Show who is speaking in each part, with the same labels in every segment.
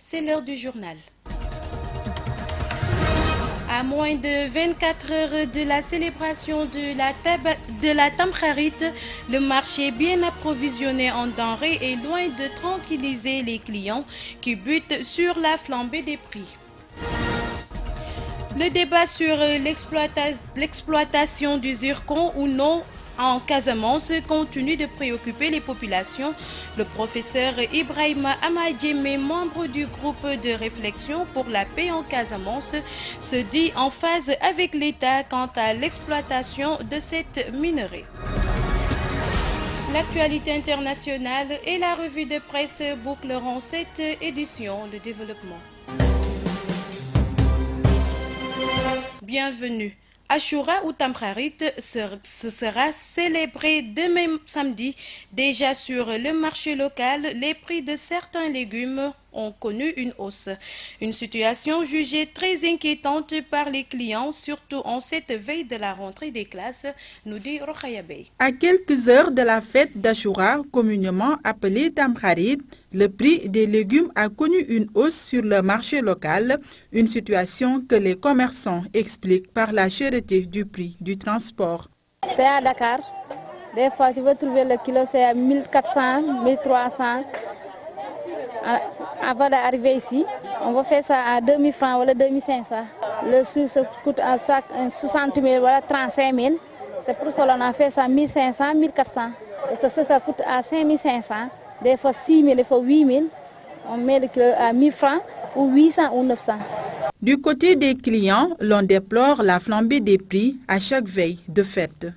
Speaker 1: C'est l'heure du journal. À moins de 24 heures de la célébration de la Tamkharit, le marché bien approvisionné en denrées est loin de tranquilliser les clients qui butent sur la flambée des prix. Le débat sur l'exploitation du zircon ou non en Casamance continue de préoccuper les populations. Le professeur Ibrahima Amadjeme, membre du groupe de réflexion pour la paix en Casamance, se dit en phase avec l'État quant à l'exploitation de cette minerai. L'actualité internationale et la revue de presse boucleront cette édition de développement. Bienvenue. Ashura ou Tamkharit ce sera célébré demain samedi. Déjà sur le marché local, les prix de certains légumes ont connu une hausse. Une situation jugée très inquiétante par les clients, surtout en cette veille de la rentrée des classes, nous dit Rokhaya Bey.
Speaker 2: À quelques heures de la fête d'Ashura, communément appelée Tamkharit, le prix des légumes a connu une hausse sur le marché local, une situation que les commerçants expliquent par la cherté du prix du transport.
Speaker 3: C'est à Dakar. Des fois, tu veux trouver le kilo, c'est à 1400, 1300. Avant d'arriver ici, on va faire ça à 2000 francs ou 2500. Le sou, ça coûte un sac 60 000 ou 35 000. C'est pour ça qu'on a fait ça à 1500, 1400. Et ça coûte à 5500. Des fois 6 000, des fois 8 000. On met le kilo à 1000 francs ou 800 ou 900.
Speaker 2: Du côté des clients, l'on déplore la flambée des prix à chaque veille de fête.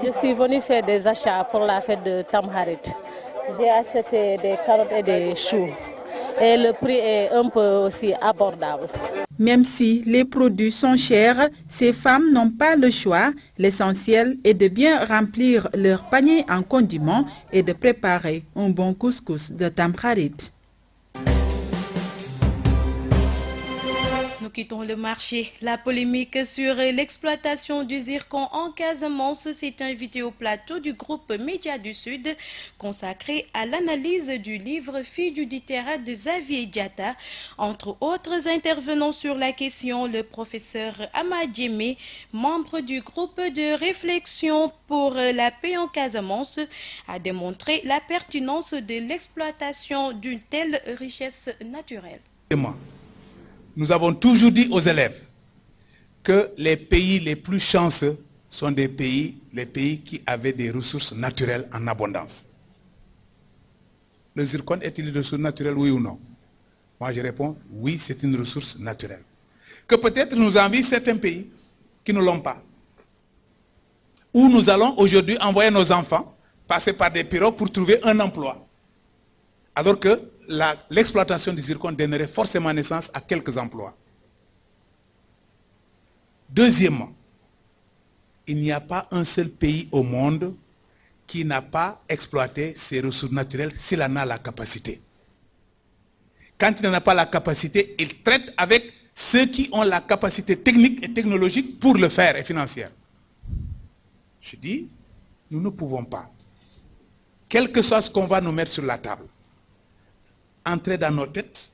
Speaker 4: Je
Speaker 3: suis venue faire des achats pour la fête de Tamkharit. J'ai acheté des carottes et des choux. Et le prix est un peu aussi abordable.
Speaker 2: Même si les produits sont chers, ces femmes n'ont pas le choix. L'essentiel est de bien remplir leur panier en condiments et de préparer un bon couscous de Tamkharit.
Speaker 1: Nous quittons le marché. La polémique sur l'exploitation du zircon en Casamance s'est invitée au plateau du groupe Média du Sud consacré à l'analyse du livre Filles du Ditera de Xavier Diatta. Entre autres intervenants sur la question, le professeur Amadjeme, membre du groupe de réflexion pour la paix en Casamance, a démontré la pertinence de l'exploitation d'une telle richesse naturelle.
Speaker 5: Nous avons toujours dit aux élèves que les pays les plus chanceux sont les pays qui avaient des ressources naturelles en abondance. Le zircon est-il une ressource naturelle, oui ou non? Moi je réponds, oui, c'est une ressource naturelle. Que peut-être nous envient certains pays qui ne l'ont pas. Où nous allons aujourd'hui envoyer nos enfants passer par des pirogues pour trouver un emploi. Alors que l'exploitation du zircon donnerait forcément naissance à quelques emplois. Deuxièmement, il n'y a pas un seul pays au monde qui n'a pas exploité ses ressources naturelles s'il en a la capacité. Quand il n'en a pas la capacité, il traite avec ceux qui ont la capacité technique et technologique pour le faire et financière. Je dis, nous ne pouvons pas, quel que soit ce qu'on va nous mettre sur la table, entrer dans nos têtes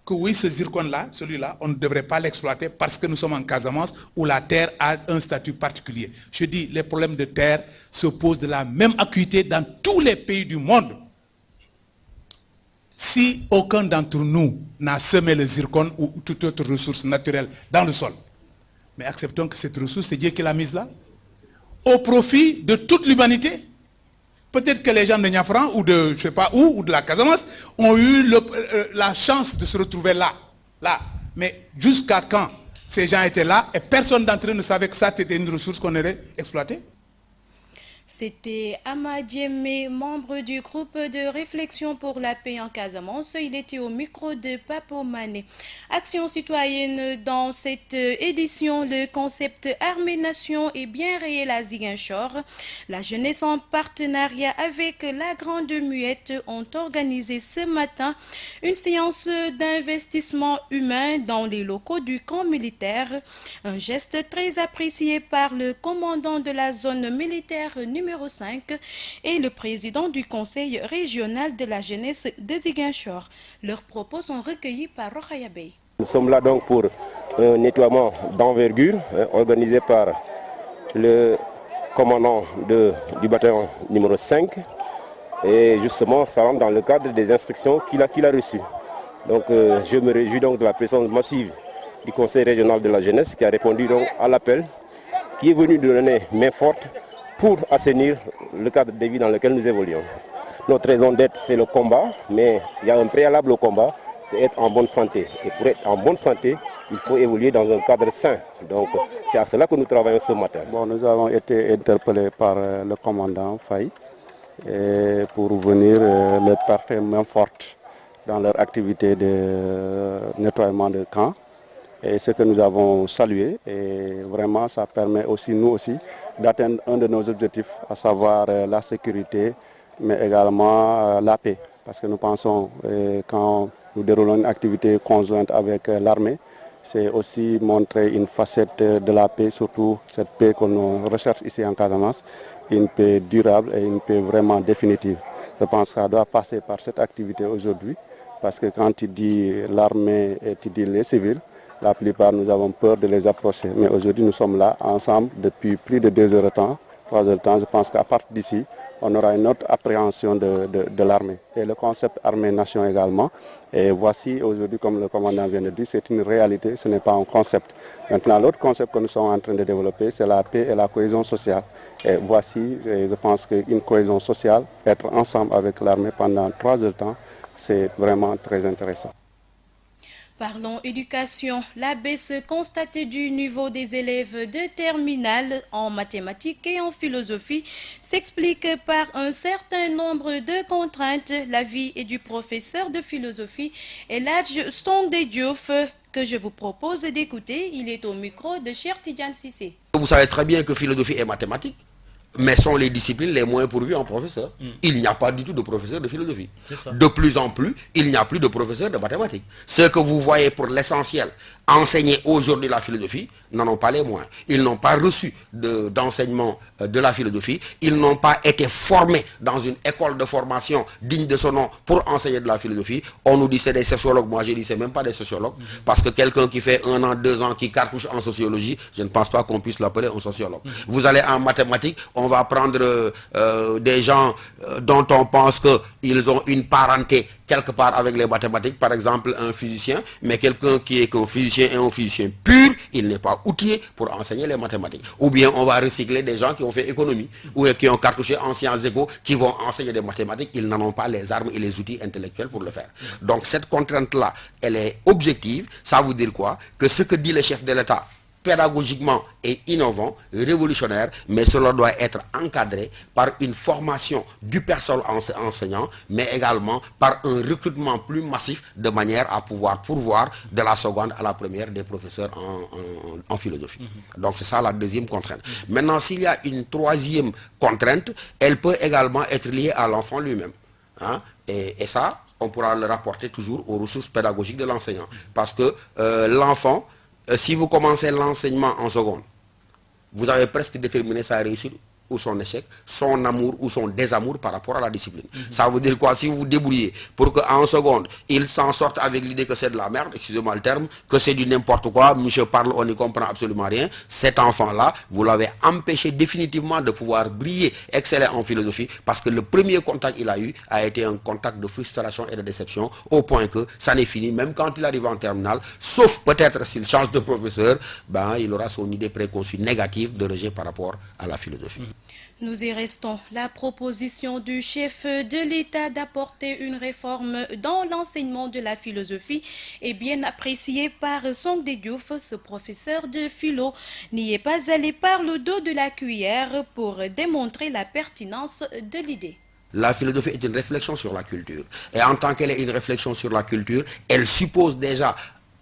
Speaker 5: que oui, ce zircon-là, celui-là, on ne devrait pas l'exploiter parce que nous sommes en Casamance où la terre a un statut particulier. Je dis, les problèmes de terre se posent de la même acuité dans tous les pays du monde. Si aucun d'entre nous n'a semé le zircon ou toute autre ressource naturelle dans le sol, mais acceptons que cette ressource, c'est Dieu qui l'a mise là, au profit de toute l'humanité. Peut-être que les gens de Niafran ou de je ne sais pas où, ou de la Casamance, ont eu la chance de se retrouver là. Mais jusqu'à quand ces gens étaient là et personne d'entre eux ne savait que ça était une ressource qu'on aurait exploitée?
Speaker 1: C'était Amadjemé, membre du groupe de réflexion pour la paix en Casamance. Il était au micro de Papo Mané. Action citoyenne dans cette édition, le concept Armée-Nation est bien réel à Ziguinchor. La jeunesse en partenariat avec la Grande Muette ont organisé ce matin une séance d'investissement humain dans les locaux du camp militaire. Un geste très apprécié par le commandant de la zone militaire numéro 5 et le président du conseil régional de la jeunesse de Ziguinchor. Leurs propos sont recueillis par Rokhaya Bey.
Speaker 4: Nous sommes là donc pour un nettoiement d'envergure organisé par le commandant du bataillon numéro 5 et justement ça rentre dans le cadre des instructions qu'il a reçues. Donc je me réjouis donc de la présence massive du conseil régional de la jeunesse qui a répondu donc à l'appel, qui est venu de donner main forte pour assainir le cadre de vie dans lequel nous évoluons. Notre raison d'être, c'est le combat, mais il y a un préalable au combat, c'est être en bonne santé. Et pour être en bonne santé, il faut évoluer dans un cadre sain. Donc c'est à cela que nous travaillons ce matin.
Speaker 6: Bon, nous avons été interpellés par le commandant Faye pour venir leur porter main forte dans leur activité de nettoiement de camp. Et ce que nous avons salué, et vraiment ça permet aussi, nous aussi, d'atteindre un de nos objectifs, à savoir la sécurité, mais également la paix. Parce que nous pensons, quand nous déroulons une activité conjointe avec l'armée, c'est aussi montrer une facette de la paix, surtout cette paix qu'on recherche ici en Casamance, une paix durable et une paix vraiment définitive. Je pense que ça doit passer par cette activité aujourd'hui, parce que quand tu dis l'armée et tu dis les civils, la plupart nous avons peur de les approcher. Mais aujourd'hui nous sommes là ensemble depuis plus de 2 heures de temps, 3 heures de temps. Je pense qu'à partir d'ici, on aura une autre appréhension de l'armée. Et le concept armée-nation également. Et voici aujourd'hui, comme le commandant vient de dire, c'est une réalité, ce n'est pas un concept. Maintenant, l'autre concept que nous sommes en train de développer, c'est la paix et la cohésion sociale. Et voici, je pense qu'une cohésion sociale, être ensemble avec l'armée pendant 3 heures de temps, c'est vraiment très intéressant.
Speaker 1: Parlons éducation. La baisse constatée du niveau des élèves de terminale en mathématiques et en philosophie s'explique par un certain nombre de contraintes. L'avis est du professeur de philosophie Eladj Sondé Diouf que je vous propose d'écouter. Il est au micro de Cheikh Tidiane Cissé.
Speaker 7: Vous savez très bien que philosophie et mathématiques, mais sont les disciplines les moins pourvues en professeurs. Il n'y a pas du tout de professeur de philosophie. De plus en plus, il n'y a plus de professeurs de mathématiques. Ceux que vous voyez pour l'essentiel enseigner aujourd'hui la philosophie n'en ont pas les moyens. Ils n'ont pas reçu d'enseignement de la philosophie. Ils n'ont pas été formés dans une école de formation digne de son nom pour enseigner de la philosophie. On nous dit c'est des sociologues. Moi, je dis c'est même pas des sociologues. Parce que quelqu'un qui fait 1 an, 2 ans, qui cartouche en sociologie, je ne pense pas qu'on puisse l'appeler un sociologue. Vous allez en mathématiques, on va prendre des gens dont on pense qu'ils ont une parenté quelque part avec les mathématiques, par exemple un physicien, mais quelqu'un qui est qu'un physicien et un physicien pur, il n'est pas outillé pour enseigner les mathématiques. Ou bien on va recycler des gens qui ont fait économie, ou qui ont cartouché en sciences éco, qui vont enseigner des mathématiques, ils n'en ont pas les armes et les outils intellectuels pour le faire. Donc cette contrainte-là, elle est objective. Ça veut dire quoi? Que ce que dit le chef de l'État, pédagogiquement et innovant, révolutionnaire, mais cela doit être encadré par une formation du personnel enseignant, mais également par un recrutement plus massif de manière à pouvoir pourvoir de la seconde à la première des professeurs en philosophie. Donc c'est ça la deuxième contrainte. Maintenant, s'il y a une troisième contrainte, elle peut également être liée à l'enfant lui-même. Hein? Et ça, on pourra le rapporter toujours aux ressources pédagogiques de l'enseignant. Parce que l'enfant, si vous commencez l'enseignement en seconde, vous avez presque déterminé sa réussite ou son échec, son amour ou son désamour par rapport à la discipline. Ça veut dire quoi? Si vous vous débrouillez pour qu'en seconde, il s'en sorte avec l'idée que c'est de la merde, excusez-moi le terme, que c'est du n'importe quoi, monsieur parle, on n'y comprend absolument rien, cet enfant-là, vous l'avez empêché définitivement de pouvoir briller, exceller en philosophie, parce que le premier contact qu'il a eu a été un contact de frustration et de déception, au point que ça n'est fini, même quand il arrive en terminale, sauf peut-être s'il change de professeur, ben, il aura son idée préconçue négative de rejet par rapport à la philosophie.
Speaker 1: Nous y restons. La proposition du chef de l'État d'apporter une réforme dans l'enseignement de la philosophie est bien appréciée par Songde Diouf. Ce professeur de philo n'y est pas allé par le dos de la cuillère pour démontrer la pertinence de l'idée.
Speaker 7: La philosophie est une réflexion sur la culture. Et en tant qu'elle est une réflexion sur la culture, elle suppose déjà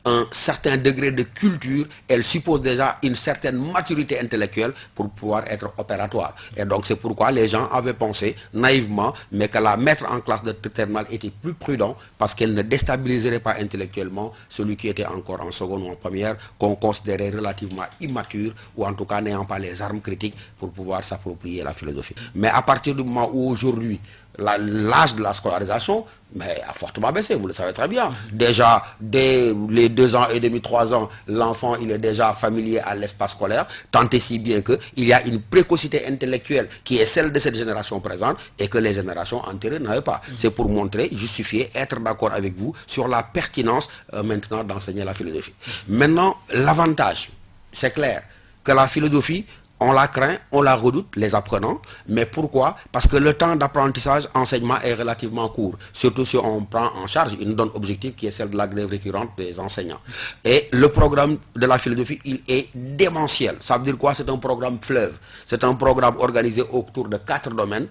Speaker 7: un certain degré de culture, elle suppose déjà une certaine maturité intellectuelle pour pouvoir être opératoire. Et donc c'est pourquoi les gens avaient pensé naïvement, mais que la mettre en classe de terminale était plus prudent parce qu'elle ne déstabiliserait pas intellectuellement celui qui était encore en seconde ou en première, qu'on considérait relativement immature ou en tout cas n'ayant pas les armes critiques pour pouvoir s'approprier la philosophie. Mais à partir du moment où aujourd'hui, l'âge de la scolarisation a fortement baissé, vous le savez très bien. Déjà, dès les 2 ans et demi, 3 ans, l'enfant il est déjà familier à l'espace scolaire, tant et si bien qu'il y a une précocité intellectuelle qui est celle de cette génération présente et que les générations antérieures n'avaient pas. C'est pour montrer, justifier, être d'accord avec vous sur la pertinence maintenant d'enseigner la philosophie. Maintenant, l'avantage, c'est clair, que la philosophie, on la craint, on la redoute, les apprenants. Mais pourquoi? Parce que le temps d'apprentissage, enseignement est relativement court. Surtout si on prend en charge une donne objective qui est celle de la grève récurrente des enseignants. Et le programme de la philosophie, il est démentiel. Ça veut dire quoi? C'est un programme fleuve. C'est un programme organisé autour de 4 domaines.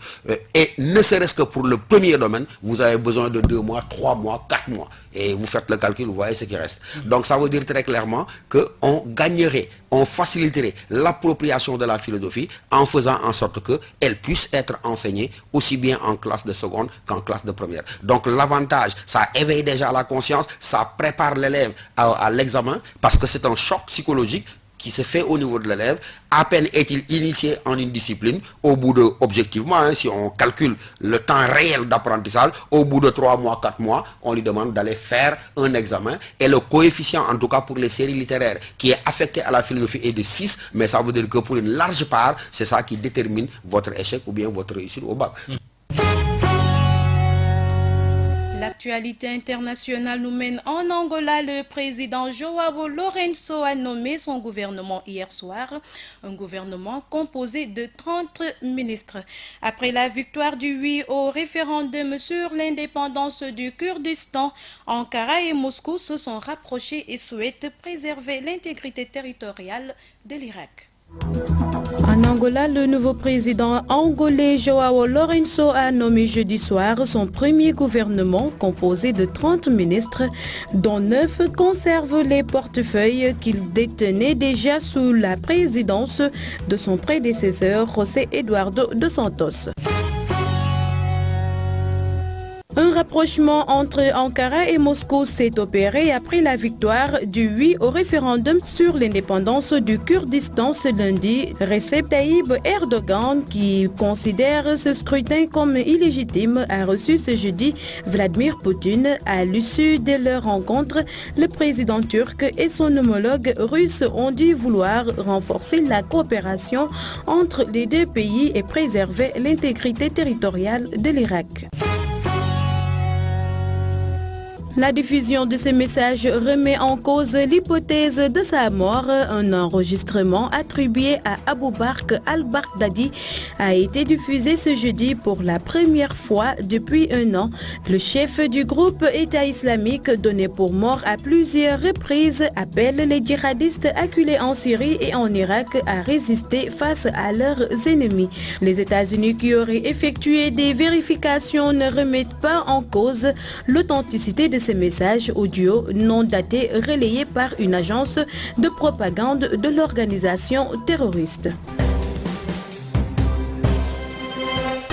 Speaker 7: Et ne serait-ce que pour le premier domaine, vous avez besoin de 2 mois, 3 mois, 4 mois. Et vous faites le calcul, vous voyez ce qui reste. Donc ça veut dire très clairement qu'on gagnerait, on faciliterait l'appropriation de la philosophie en faisant en sorte qu'elle puisse être enseignée aussi bien en classe de seconde qu'en classe de première. Donc l'avantage, ça éveille déjà la conscience, ça prépare l'élève à l'examen parce que c'est un choc psychologique qui se fait au niveau de l'élève. À peine est-il initié en une discipline, au bout de, objectivement, si on calcule le temps réel d'apprentissage, au bout de 3 mois, 4 mois, on lui demande d'aller faire un examen. Et le coefficient, en tout cas pour les séries littéraires, qui est affecté à la philosophie est de 6, mais ça veut dire que pour une large part, c'est ça qui détermine votre échec ou bien votre réussite au bac.
Speaker 1: L'actualité internationale nous mène en Angola. Le président João Lourenço a nommé son gouvernement hier soir, un gouvernement composé de 30 ministres. Après la victoire du oui au référendum sur l'indépendance du Kurdistan, Ankara et Moscou se sont rapprochés et souhaitent préserver l'intégrité territoriale de l'Irak. En Angola, le nouveau président angolais João Lourenço a nommé jeudi soir son premier gouvernement composé de 30 ministres, dont 9 conservent les portefeuilles qu'il détenait déjà sous la présidence de son prédécesseur José Eduardo dos Santos. Un rapprochement entre Ankara et Moscou s'est opéré après la victoire du oui au référendum sur l'indépendance du Kurdistan ce lundi. Recep Tayyip Erdogan, qui considère ce scrutin comme illégitime, a reçu ce jeudi Vladimir Poutine. À l'issue de leur rencontre, le président turc et son homologue russe ont dit vouloir renforcer la coopération entre les deux pays et préserver l'intégrité territoriale de l'Irak. La diffusion de ces messages remet en cause l'hypothèse de sa mort. Un enregistrement attribué à Abou Bakr al-Baghdadi a été diffusé ce jeudi pour la première fois depuis 1 an. Le chef du groupe État islamique, donné pour mort à plusieurs reprises, appelle les djihadistes acculés en Syrie et en Irak à résister face à leurs ennemis. Les États-Unis, qui auraient effectué des vérifications, ne remettent pas en cause l'authenticité de ces messages audio non datés relayés par une agence de propagande de l'organisation terroriste.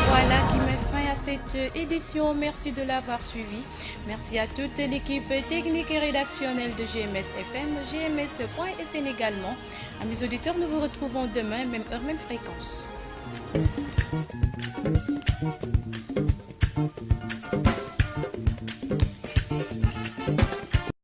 Speaker 1: Voilà qui met fin à cette édition. Merci de l'avoir suivi. Merci à toute l'équipe technique et rédactionnelle de GMS FM, GMS.sn également. Amis auditeurs, nous vous retrouvons demain, même heure, même fréquence.